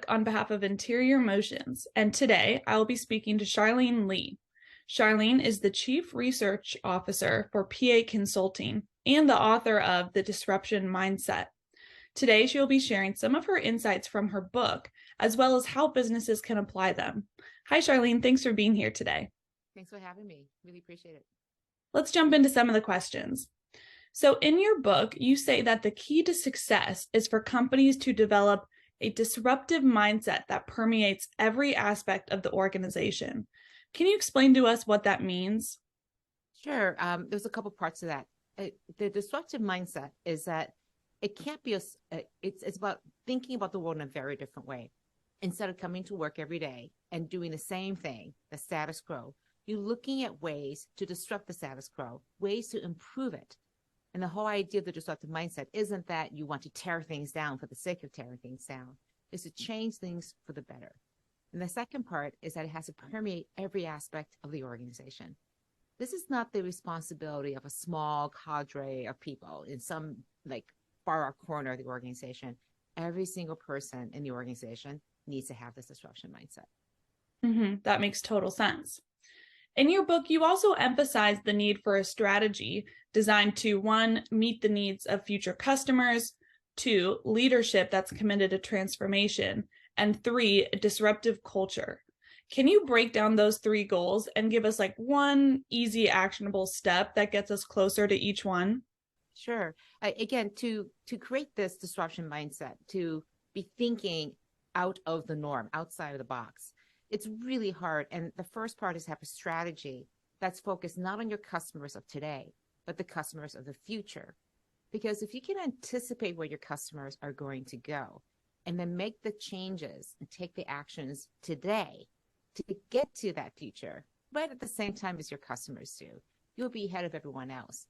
book on behalf of Interior Motions, and today I will be speaking to Charlene Li. Charlene is the Chief Research Officer for PA Consulting and the author of The Disruption Mindset. Today, she will be sharing some of her insights from her book, as well as how businesses can apply them. Hi, Charlene. Thanks for being here today. Thanks for having me. Really appreciate it. Let's jump into some of the questions. So in your book, you say that the key to success is for companies to develop a disruptive mindset that permeates every aspect of the organization. Can you explain to us what that means? Sure. There's a couple parts of that. The disruptive mindset is that it can't be it's about thinking about the world in a very different way. Instead of coming to work every day and doing the same thing, the status quo, you're looking at ways to disrupt the status quo, ways to improve it. And the whole idea of the disruptive mindset isn't that you want to tear things down for the sake of tearing things down. It's to change things for the better. And the second part is that it has to permeate every aspect of the organization. This is not the responsibility of a small cadre of people in some far out corner of the organization. Every single person in the organization needs to have this disruption mindset. That makes total sense. In your book, you also emphasize the need for a strategy designed to, 1, meet the needs of future customers, 2, leadership that's committed to transformation, and 3, a disruptive culture. Can you break down those 3 goals and give us one easy actionable step that gets us closer to each one? Sure. Again, to create this disruption mindset, to be thinking out of the norm, outside of the box, it's really hard. And the first part is have a strategy that's focused not on your customers of today, but the customers of the future. Because if you can anticipate where your customers are going to go and then make the changes and take the actions today to get to that future, right at the same time as your customers do, you'll be ahead of everyone else.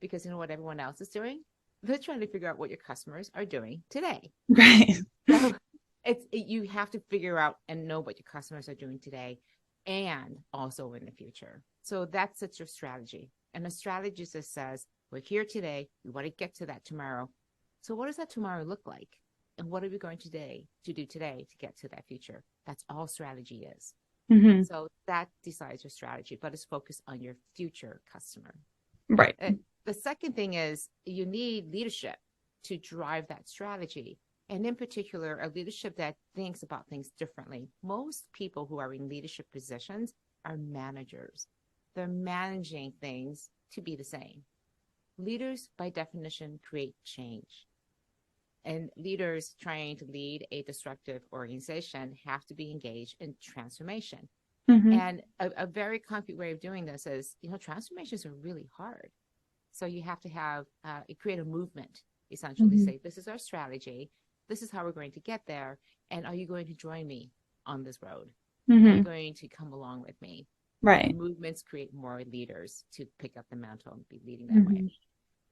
Because you know what everyone else is doing? They're trying to figure out what your customers are doing today. Right. So you have to figure out and know what your customers are doing today and also in the future. So that's your strategy. And the strategy just says, we're here today. We want to get to that tomorrow. So what does that tomorrow look like? And what are we going to do today to get to that future? That's all strategy is. So that decides your strategy, but it's focused on your future customer. Right. The second thing is you need leadership to drive that strategy. And in particular, a leadership that thinks about things differently. Most people who are in leadership positions are managers. They're managing things to be the same. Leaders, by definition, create change. And leaders trying to lead a disruptive organization have to be engaged in transformation. And a very concrete way of doing this is, transformations are really hard. So you have to have, create a movement, essentially say, this is our strategy. This is how we're going to get there. And are you going to join me on this road? Are you going to come along with me? Right. And movements create more leaders to pick up the mantle and be leading that way.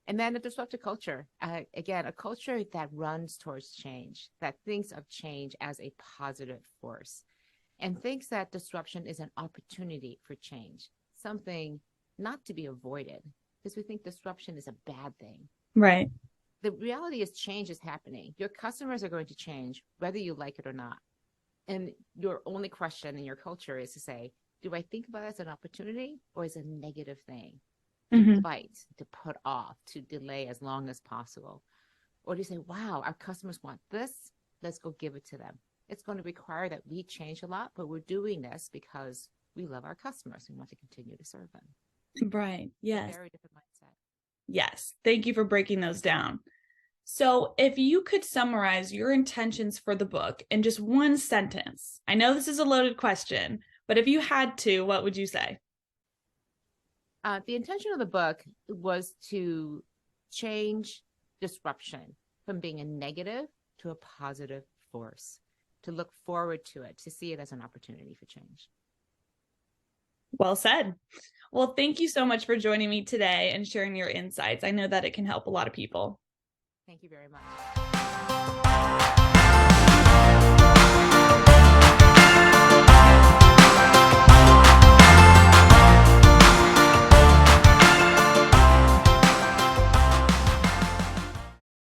And then the disruptive culture, again, a culture that runs towards change, that thinks of change as a positive force, and thinks that disruption is an opportunity for change, something not to be avoided, because we think disruption is a bad thing. Right. The reality is change is happening. Your customers are going to change, whether you like it or not. And your only question in your culture is to say, do I think about it as an opportunity or as a negative thing? To fight, to put off, to delay as long as possible? Or do you say, wow, our customers want this, let's go give it to them? It's going to require that we change a lot, but we're doing this because we love our customers and want to continue to serve them. Right. Yes. It's a very different mindset. Yes. Thank you for breaking those down. So if you could summarize your intentions for the book in just one sentence, I know this is a loaded question, but if you had to, what would you say? The intention of the book was to change disruption from being a negative to a positive force, to look forward to it, to see it as an opportunity for change. Well said. Well, thank you so much for joining me today and sharing your insights. I know that it can help a lot of people. Thank you very much.